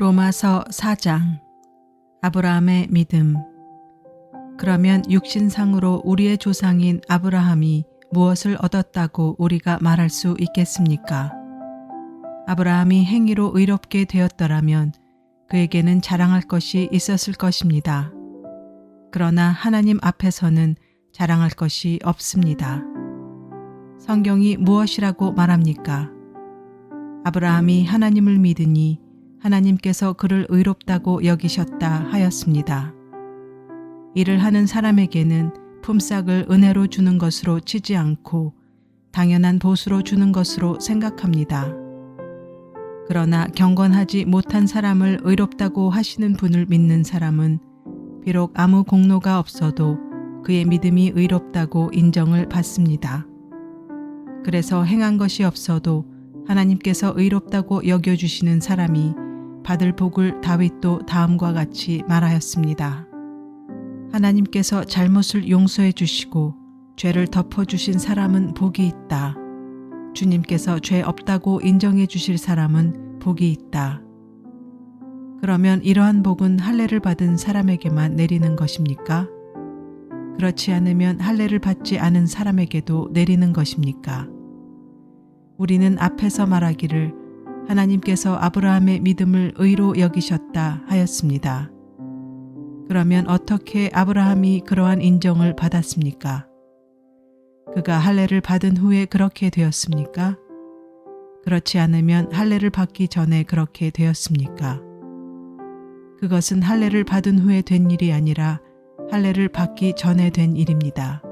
로마서 4장. 아브라함의 믿음. 그러면 육신상으로 우리의 조상인 아브라함이 무엇을 얻었다고 우리가 말할 수 있겠습니까? 아브라함이 행위로 의롭게 되었더라면 그에게는 자랑할 것이 있었을 것입니다. 그러나 하나님 앞에서는 자랑할 것이 없습니다. 성경이 무엇이라고 말합니까? 아브라함이 하나님을 믿으니 하나님께서 그를 의롭다고 여기셨다 하였습니다. 일을 하는 사람에게는 품삯을 은혜로 주는 것으로 치지 않고 당연한 보수로 주는 것으로 생각합니다. 그러나 경건하지 못한 사람을 의롭다고 하시는 분을 믿는 사람은 비록 아무 공로가 없어도 그의 믿음이 의롭다고 인정을 받습니다. 그래서 행한 것이 없어도 하나님께서 의롭다고 여겨주시는 사람이 받을 복을 다윗도 다음과 같이 말하였습니다. 하나님께서 잘못을 용서해 주시고 죄를 덮어주신 사람은 복이 있다. 주님께서 죄 없다고 인정해 주실 사람은 복이 있다. 그러면 이러한 복은 할례를 받은 사람에게만 내리는 것입니까? 그렇지 않으면 할례를 받지 않은 사람에게도 내리는 것입니까? 우리는 앞에서 말하기를 하나님께서 아브라함의 믿음을 의로 여기셨다 하였습니다. 그러면 어떻게 아브라함이 그러한 인정을 받았습니까? 그가 할례를 받은 후에 그렇게 되었습니까? 그렇지 않으면 할례를 받기 전에 그렇게 되었습니까? 그것은 할례를 받은 후에 된 일이 아니라 할례를 받기 전에 된 일입니다.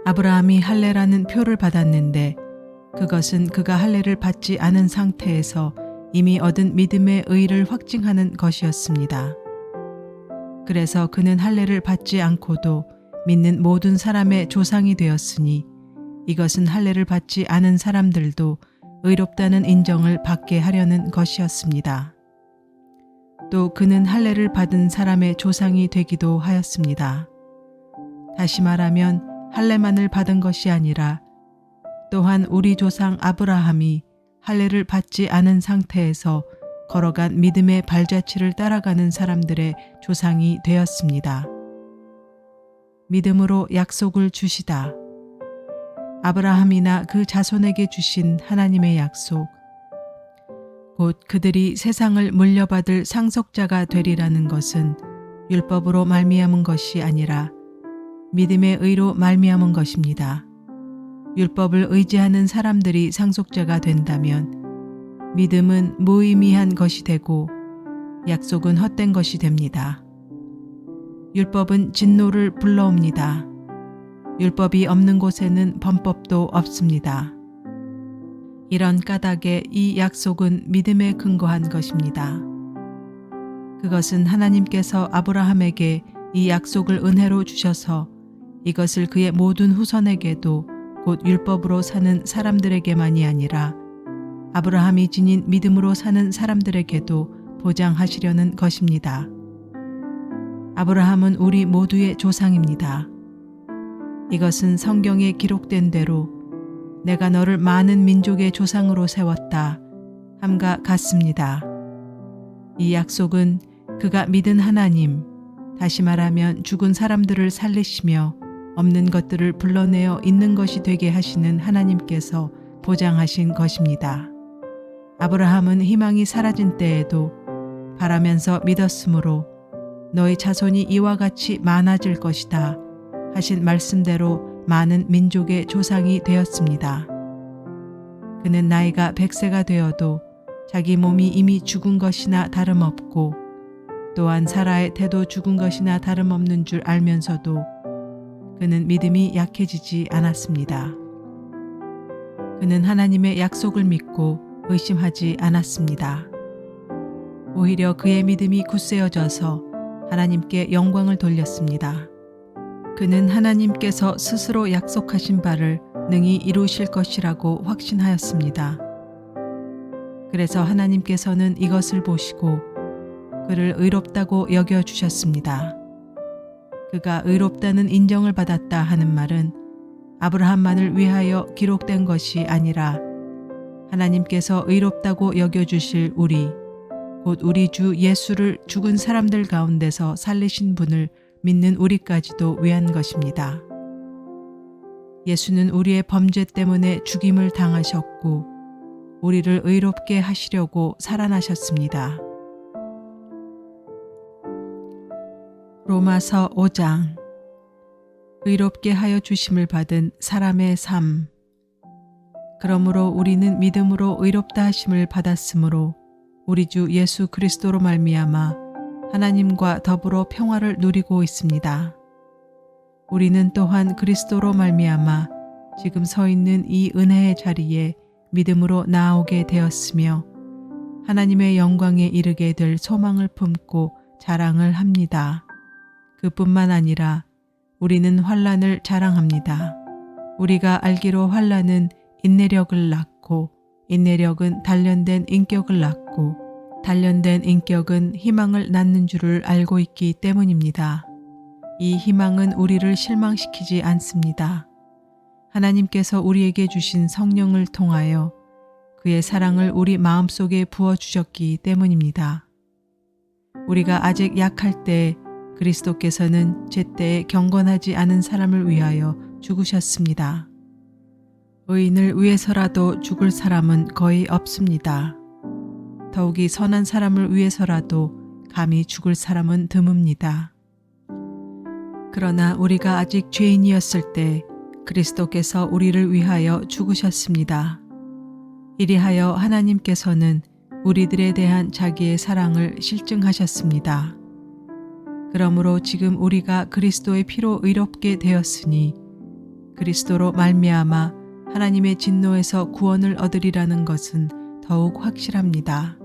아브라함이 할례라는 표를 받았는데 그것은 그가 할례를 받지 않은 상태에서 이미 얻은 믿음의 의를 확증하는 것이었습니다. 그래서 그는 할례를 받지 않고도 믿는 모든 사람의 조상이 되었으니 이것은 할례를 받지 않은 사람들도 의롭다는 인정을 받게 하려는 것이었습니다. 또 그는 할례를 받은 사람의 조상이 되기도 하였습니다. 다시 말하면 할례만을 받은 것이 아니라 또한 우리 조상 아브라함이 할례를 받지 않은 상태에서 걸어간 믿음의 발자취를 따라가는 사람들의 조상이 되었습니다. 믿음으로 약속을 주시다. 아브라함이나 그 자손에게 주신 하나님의 약속, 곧 그들이 세상을 물려받을 상속자가 되리라는 것은 율법으로 말미암은 것이 아니라 믿음의 의로 말미암은 것입니다. 율법을 의지하는 사람들이 상속자가 된다면 믿음은 무의미한 것이 되고 약속은 헛된 것이 됩니다. 율법은 진노를 불러옵니다. 율법이 없는 곳에는 범법도 없습니다. 이런 까닭에 이 약속은 믿음에 근거한 것입니다. 그것은 하나님께서 아브라함에게 이 약속을 은혜로 주셔서 이것을 그의 모든 후손에게도 곧 율법으로 사는 사람들에게만이 아니라 아브라함이 지닌 믿음으로 사는 사람들에게도 보장하시려는 것입니다. 아브라함은 우리 모두의 조상입니다. 이것은 성경에 기록된 대로 내가 너를 많은 민족의 조상으로 세웠다 함과 같습니다. 이 약속은 그가 믿은 하나님, 다시 말하면 죽은 사람들을 살리시며 없는 것들을 불러내어 있는 것이 되게 하시는 하나님께서 보장하신 것입니다. 아브라함은 희망이 사라진 때에도 바라면서 믿었으므로 너희 자손이 이와 같이 많아질 것이다 하신 말씀대로 많은 민족의 조상이 되었습니다. 그는 나이가 100세가 되어도 자기 몸이 이미 죽은 것이나 다름없고 또한 사라의 태도 죽은 것이나 다름없는 줄 알면서도 그는 믿음이 약해지지 않았습니다. 그는 하나님의 약속을 믿고 의심하지 않았습니다. 오히려 그의 믿음이 굳세어져서 하나님께 영광을 돌렸습니다. 그는 하나님께서 스스로 약속하신 바를 능히 이루실 것이라고 확신하였습니다. 그래서 하나님께서는 이것을 보시고 그를 의롭다고 여겨주셨습니다. 그가 의롭다는 인정을 받았다 하는 말은 아브라함만을 위하여 기록된 것이 아니라 하나님께서 의롭다고 여겨주실 우리, 곧 우리 주 예수를 죽은 사람들 가운데서 살리신 분을 믿는 우리까지도 위한 것입니다. 예수는 우리의 범죄 때문에 죽임을 당하셨고 우리를 의롭게 하시려고 살아나셨습니다. 로마서 5장. 의롭게 하여 주심을 받은 사람의 삶. 그러므로 우리는 믿음으로 의롭다 하심을 받았으므로 우리 주 예수 그리스도로 말미암아 하나님과 더불어 평화를 누리고 있습니다. 우리는 또한 그리스도로 말미암아 지금 서 있는 이 은혜의 자리에 믿음으로 나아오게 되었으며 하나님의 영광에 이르게 될 소망을 품고 자랑을 합니다. 그뿐만 아니라 우리는 환난을 자랑합니다. 우리가 알기로 환난은 인내력을 낳고 인내력은 단련된 인격을 낳고 단련된 인격은 희망을 낳는 줄을 알고 있기 때문입니다. 이 희망은 우리를 실망시키지 않습니다. 하나님께서 우리에게 주신 성령을 통하여 그의 사랑을 우리 마음속에 부어주셨기 때문입니다. 우리가 아직 약할 때 그리스도께서는 제때에 경건하지 않은 사람을 위하여 죽으셨습니다. 의인을 위해서라도 죽을 사람은 거의 없습니다. 더욱이 선한 사람을 위해서라도 감히 죽을 사람은 드뭅니다. 그러나 우리가 아직 죄인이었을 때 그리스도께서 우리를 위하여 죽으셨습니다. 이리하여 하나님께서는 우리들에 대한 자기의 사랑을 실증하셨습니다. 그러므로 지금 우리가 그리스도의 피로 의롭게 되었으니 그리스도로 말미암아 하나님의 진노에서 구원을 얻으리라는 것은 더욱 확실합니다.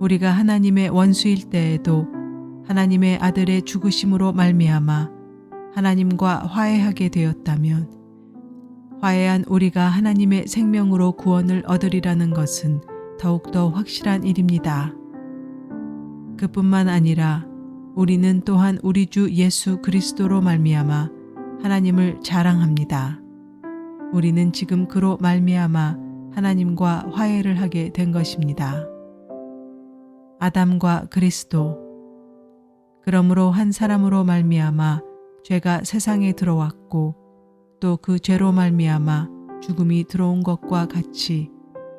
우리가 하나님의 원수일 때에도 하나님의 아들의 죽으심으로 말미암아 하나님과 화해하게 되었다면 화해한 우리가 하나님의 생명으로 구원을 얻으리라는 것은 더욱더 확실한 일입니다. 그뿐만 아니라 우리는 또한 우리 주 예수 그리스도로 말미암아 하나님을 자랑합니다. 우리는 지금 그로 말미암아 하나님과 화해를 하게 된 것입니다. 아담과 그리스도. 그러므로 한 사람으로 말미암아 죄가 세상에 들어왔고 또 그 죄로 말미암아 죽음이 들어온 것과 같이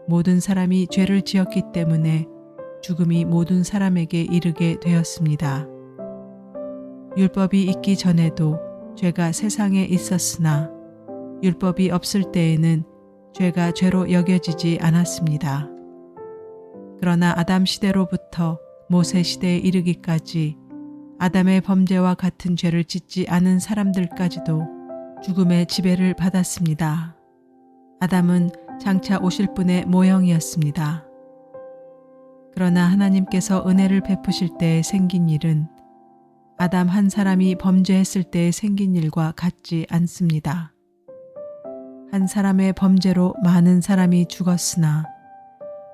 모든 사람이 죄를 지었기 때문에 죽음이 모든 사람에게 이르게 되었습니다. 율법이 있기 전에도 죄가 세상에 있었으나 율법이 없을 때에는 죄가 죄로 여겨지지 않았습니다. 그러나 아담 시대로부터 모세 시대에 이르기까지 아담의 범죄와 같은 죄를 짓지 않은 사람들까지도 죽음의 지배를 받았습니다. 아담은 장차 오실 분의 모형이었습니다. 그러나 하나님께서 은혜를 베푸실 때에 생긴 일은 아담 한 사람이 범죄했을 때에 생긴 일과 같지 않습니다. 한 사람의 범죄로 많은 사람이 죽었으나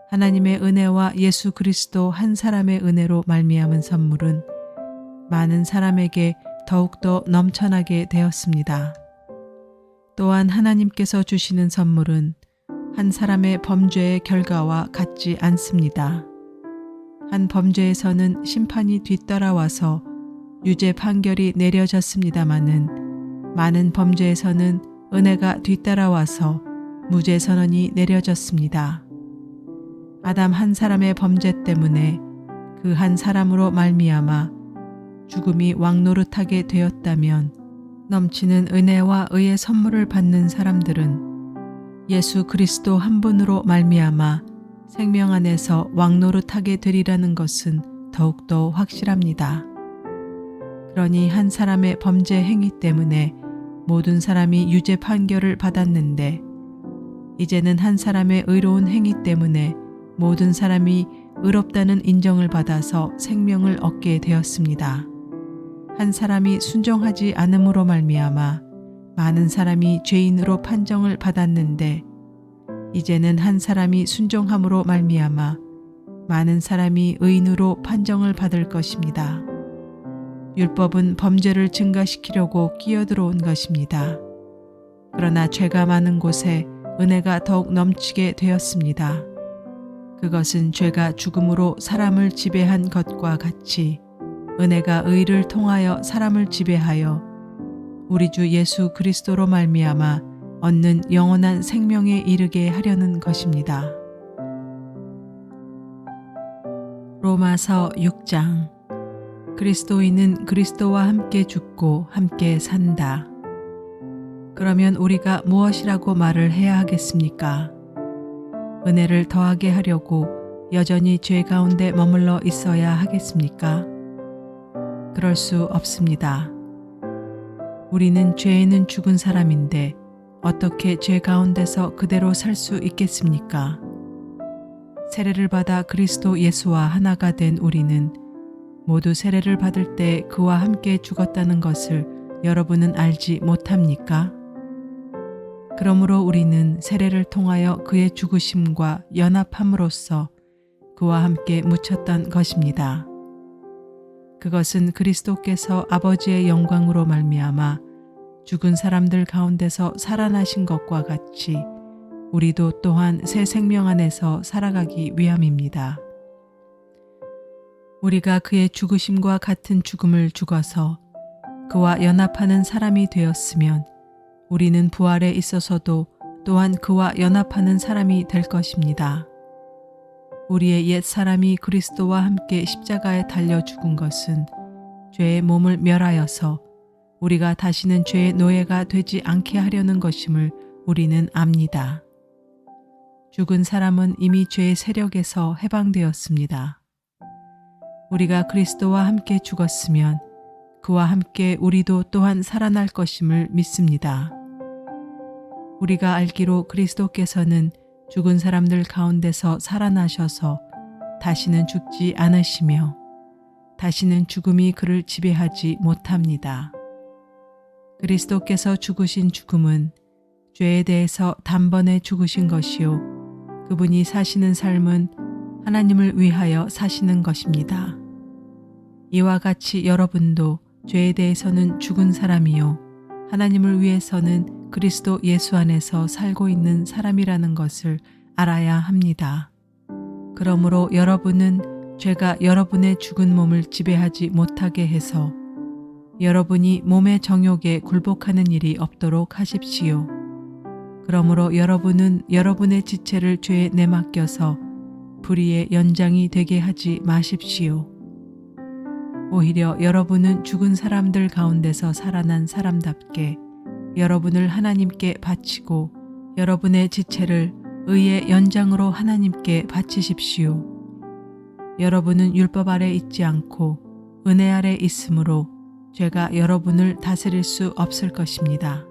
하나님의 은혜와 예수 그리스도 한 사람의 은혜로 말미암은 선물은 많은 사람에게 더욱더 넘쳐나게 되었습니다. 또한 하나님께서 주시는 선물은 한 사람의 범죄의 결과와 같지 않습니다. 한 범죄에서는 심판이 뒤따라와서 유죄 판결이 내려졌습니다마는 많은 범죄에서는 은혜가 뒤따라와서 무죄 선언이 내려졌습니다. 아담 한 사람의 범죄 때문에 그 한 사람으로 말미암아 죽음이 왕노릇하게 되었다면 넘치는 은혜와 의의 선물을 받는 사람들은 예수 그리스도 한 분으로 말미암아 생명 안에서 왕노릇하게 되리라는 것은 더욱더 확실합니다. 그러니 한 사람의 범죄 행위 때문에 모든 사람이 유죄 판결을 받았는데 이제는 한 사람의 의로운 행위 때문에 모든 사람이 의롭다는 인정을 받아서 생명을 얻게 되었습니다. 한 사람이 순종하지 않음으로 말미암아 많은 사람이 죄인으로 판정을 받았는데 이제는 한 사람이 순종함으로 말미암아 많은 사람이 의인으로 판정을 받을 것입니다. 율법은 범죄를 증가시키려고 끼어들어온 것입니다. 그러나 죄가 많은 곳에 은혜가 더욱 넘치게 되었습니다. 그것은 죄가 죽음으로 사람을 지배한 것과 같이 은혜가 의를 통하여 사람을 지배하여 우리 주 예수 그리스도로 말미암아 얻는 영원한 생명에 이르게 하려는 것입니다. 로마서 6장. 그리스도인은 그리스도와 함께 죽고 함께 산다. 그러면 우리가 무엇이라고 말을 해야 하겠습니까? 은혜를 더하게 하려고 여전히 죄 가운데 머물러 있어야 하겠습니까? 그럴 수 없습니다. 우리는 죄에는 죽은 사람인데 어떻게 죄 가운데서 그대로 살 수 있겠습니까? 세례를 받아 그리스도 예수와 하나가 된 우리는 모두 세례를 받을 때 그와 함께 죽었다는 것을 여러분은 알지 못합니까? 그러므로 우리는 세례를 통하여 그의 죽으심과 연합함으로써 그와 함께 묻혔던 것입니다. 그것은 그리스도께서 아버지의 영광으로 말미암아 죽은 사람들 가운데서 살아나신 것과 같이 우리도 또한 새 생명 안에서 살아가기 위함입니다. 우리가 그의 죽으심과 같은 죽음을 죽어서 그와 연합하는 사람이 되었으면 우리는 부활에 있어서도 또한 그와 연합하는 사람이 될 것입니다. 우리의 옛 사람이 그리스도와 함께 십자가에 달려 죽은 것은 죄의 몸을 멸하여서 우리가 다시는 죄의 노예가 되지 않게 하려는 것임을 우리는 압니다. 죽은 사람은 이미 죄의 세력에서 해방되었습니다. 우리가 그리스도와 함께 죽었으면 그와 함께 우리도 또한 살아날 것임을 믿습니다. 우리가 알기로 그리스도께서는 죽은 사람들 가운데서 살아나셔서 다시는 죽지 않으시며 다시는 죽음이 그를 지배하지 못합니다. 그리스도께서 죽으신 죽음은 죄에 대해서 단번에 죽으신 것이요 그분이 사시는 삶은 하나님을 위하여 사시는 것입니다. 이와 같이 여러분도 죄에 대해서는 죽은 사람이요 하나님을 위해서는 그리스도 예수 안에서 살고 있는 사람이라는 것을 알아야 합니다. 그러므로 여러분은 죄가 여러분의 죽은 몸을 지배하지 못하게 해서 여러분이 몸의 정욕에 굴복하는 일이 없도록 하십시오. 그러므로 여러분은 여러분의 지체를 죄에 내맡겨서 불의의 연장이 되게 하지 마십시오. 오히려 여러분은 죽은 사람들 가운데서 살아난 사람답게 여러분을 하나님께 바치고 여러분의 지체를 의의 연장으로 하나님께 바치십시오. 여러분은 율법 아래 있지 않고 은혜 아래 있으므로 죄가 여러분을 다스릴 수 없을 것입니다.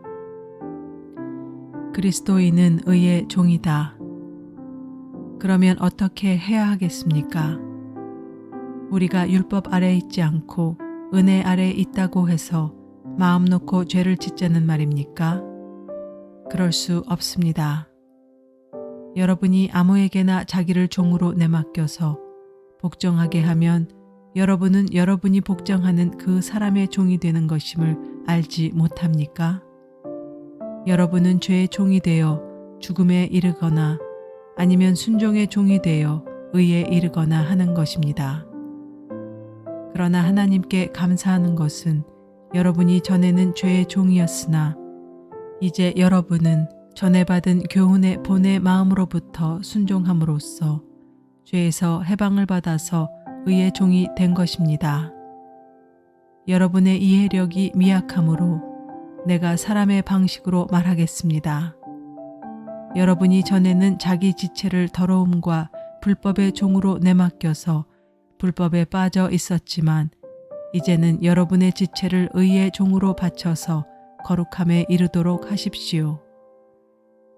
그리스도인은 의의 종이다. 그러면 어떻게 해야 하겠습니까? 우리가 율법 아래 있지 않고 은혜 아래 있다고 해서 마음 놓고 죄를 짓자는 말입니까? 그럴 수 없습니다. 여러분이 아무에게나 자기를 종으로 내맡겨서 복종하게 하면 여러분은 여러분이 복종하는 그 사람의 종이 되는 것임을 알지 못합니까? 여러분은 죄의 종이 되어 죽음에 이르거나 아니면 순종의 종이 되어 의에 이르거나 하는 것입니다. 그러나 하나님께 감사하는 것은 여러분이 전에는 죄의 종이었으나 이제 여러분은 전에 받은 교훈의 본의 마음으로부터 순종함으로써 죄에서 해방을 받아서 의의 종이 된 것입니다. 여러분의 이해력이 미약하므로 내가 사람의 방식으로 말하겠습니다. 여러분이 전에는 자기 지체를 더러움과 불법의 종으로 내맡겨서 불법에 빠져 있었지만 이제는 여러분의 지체를 의의 종으로 바쳐서 거룩함에 이르도록 하십시오.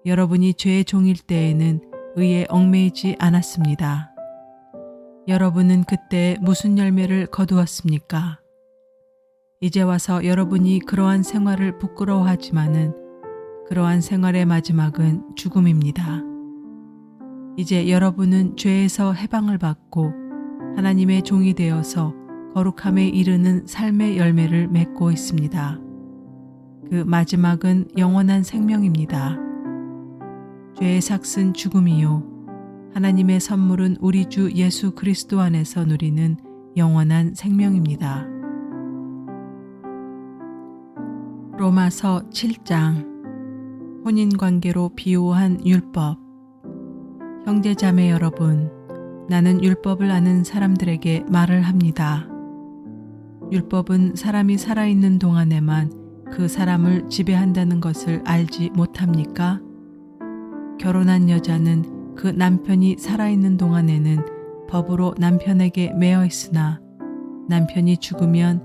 여러분이 죄의 종일 때에는 의에 얽매이지 않았습니다. 여러분은 그때 무슨 열매를 거두었습니까? 이제 와서 여러분이 그러한 생활을 부끄러워하지만은 그러한 생활의 마지막은 죽음입니다. 이제 여러분은 죄에서 해방을 받고 하나님의 종이 되어서 거룩함에 이르는 삶의 열매를 맺고 있습니다. 그 마지막은 영원한 생명입니다. 죄의 삭은 죽음이요 하나님의 선물은 우리 주 예수 그리스도 안에서 누리는 영원한 생명입니다. 로마서 7장. 혼인관계로 비유한 율법. 형제자매 여러분, 나는 율법을 아는 사람들에게 말을 합니다. 율법은 사람이 살아있는 동안에만 그 사람을 지배한다는 것을 알지 못합니까? 결혼한 여자는 그 남편이 살아있는 동안에는 법으로 남편에게 매여 있으나 남편이 죽으면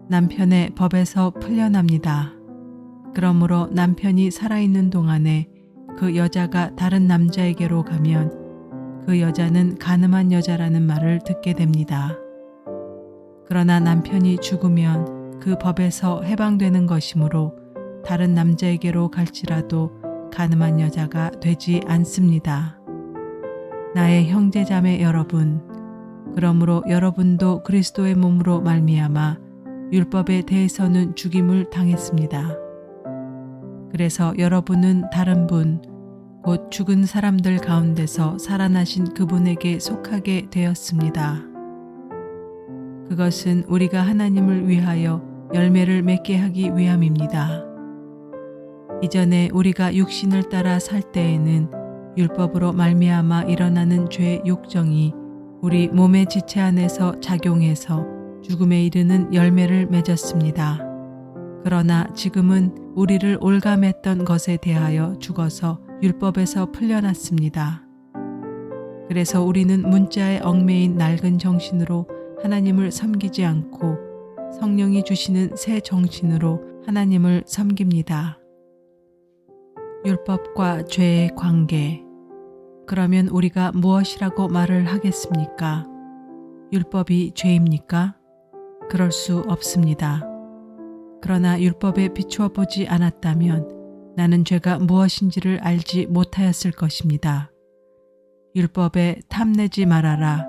남편의 법에서 풀려납니다. 그러므로 남편이 살아있는 동안에 그 여자가 다른 남자에게로 가면 그 여자는 간음한 여자라는 말을 듣게 됩니다. 그러나 남편이 죽으면 그 법에서 해방되는 것이므로 다른 남자에게로 갈지라도 간음한 여자가 되지 않습니다. 나의 형제자매 여러분, 그러므로 여러분도 그리스도의 몸으로 말미암아 율법에 대해서는 죽임을 당했습니다. 그래서 여러분은 다른 분, 곧 죽은 사람들 가운데서 살아나신 그분에게 속하게 되었습니다. 그것은 우리가 하나님을 위하여 열매를 맺게 하기 위함입니다. 이전에 우리가 육신을 따라 살 때에는 율법으로 말미암아 일어나는 죄의 욕정이 우리 몸의 지체 안에서 작용해서 죽음에 이르는 열매를 맺었습니다. 그러나 지금은 우리를 올감했던 것에 대하여 죽어서 율법에서 풀려났습니다. 그래서 우리는 문자에 얽매인 낡은 정신으로 하나님을 섬기지 않고 성령이 주시는 새 정신으로 하나님을 섬깁니다. 율법과 죄의 관계. 그러면 우리가 무엇이라고 말을 하겠습니까? 율법이 죄입니까? 그럴 수 없습니다. 그러나 율법에 비추어 보지 않았다면 나는 죄가 무엇인지를 알지 못하였을 것입니다. 율법에 탐내지 말아라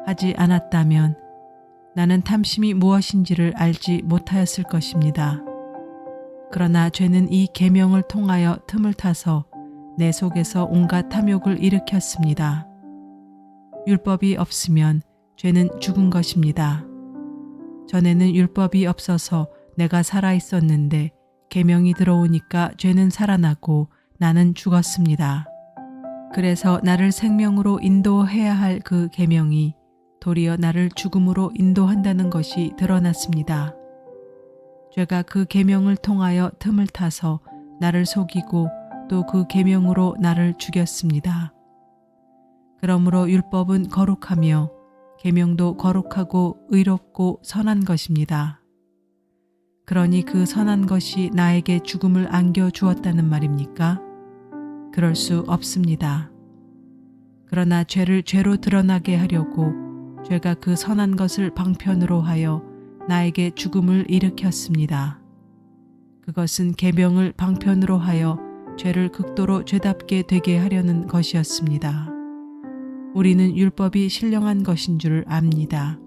하지 않았다면 나는 탐심이 무엇인지를 알지 못하였을 것입니다. 그러나 죄는 이 계명을 통하여 틈을 타서 내 속에서 온갖 탐욕을 일으켰습니다. 율법이 없으면 죄는 죽은 것입니다. 전에는 율법이 없어서 내가 살아 있었는데 계명이 들어오니까 죄는 살아나고 나는 죽었습니다. 그래서 나를 생명으로 인도해야 할 그 계명이 도리어 나를 죽음으로 인도한다는 것이 드러났습니다. 죄가 그 계명을 통하여 틈을 타서 나를 속이고 또 그 계명으로 나를 죽였습니다. 그러므로 율법은 거룩하며 계명도 거룩하고 의롭고 선한 것입니다. 그러니 그 선한 것이 나에게 죽음을 안겨 주었다는 말입니까? 그럴 수 없습니다. 그러나 죄를 죄로 드러나게 하려고 죄가 그 선한 것을 방편으로 하여 나에게 죽음을 일으켰습니다. 그것은 계명을 방편으로 하여 죄를 극도로 죄답게 되게 하려는 것이었습니다. 우리는 율법이 신령한 것인 줄 압니다.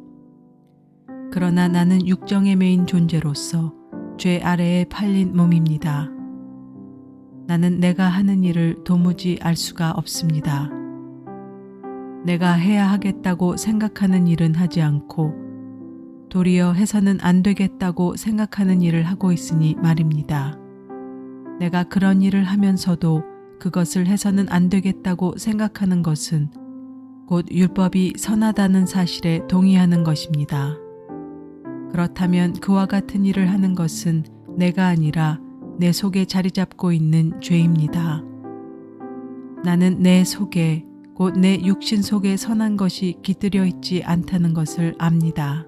그러나 나는 육정에 매인 존재로서 죄 아래에 팔린 몸입니다. 나는 내가 하는 일을 도무지 알 수가 없습니다. 내가 해야 하겠다고 생각하는 일은 하지 않고 도리어 해서는 안 되겠다고 생각하는 일을 하고 있으니 말입니다. 내가 그런 일을 하면서도 그것을 해서는 안 되겠다고 생각하는 것은 곧 율법이 선하다는 사실에 동의하는 것입니다. 그렇다면 그와 같은 일을 하는 것은 내가 아니라 내 속에 자리 잡고 있는 죄입니다. 나는 내 속에 곧 내 육신 속에 선한 것이 깃들여 있지 않다는 것을 압니다.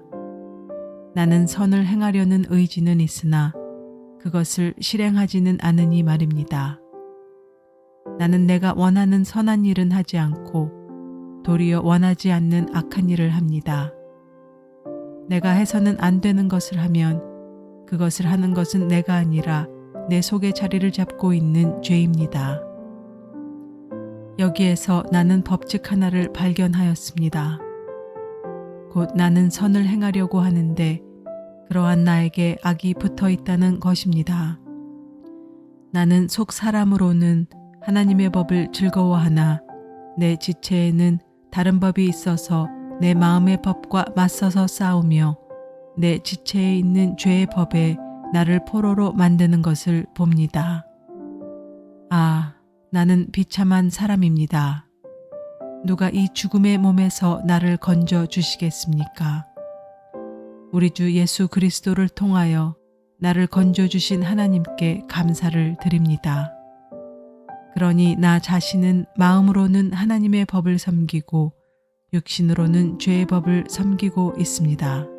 나는 선을 행하려는 의지는 있으나 그것을 실행하지는 않으니 말입니다. 나는 내가 원하는 선한 일은 하지 않고 도리어 원하지 않는 악한 일을 합니다. 내가 해서는 안 되는 것을 하면 그것을 하는 것은 내가 아니라 내 속에 자리를 잡고 있는 죄입니다. 여기에서 나는 법칙 하나를 발견하였습니다. 곧 나는 선을 행하려고 하는데 그러한 나에게 악이 붙어 있다는 것입니다. 나는 속 사람으로는 하나님의 법을 즐거워하나 내 지체에는 다른 법이 있어서 내 마음의 법과 맞서서 싸우며 내 지체에 있는 죄의 법에 나를 포로로 만드는 것을 봅니다. 아, 나는 비참한 사람입니다. 누가 이 죽음의 몸에서 나를 건져 주시겠습니까? 우리 주 예수 그리스도를 통하여 나를 건져 주신 하나님께 감사를 드립니다. 그러니 나 자신은 마음으로는 하나님의 법을 섬기고 육신으로는 죄의 법을 섬기고 있습니다.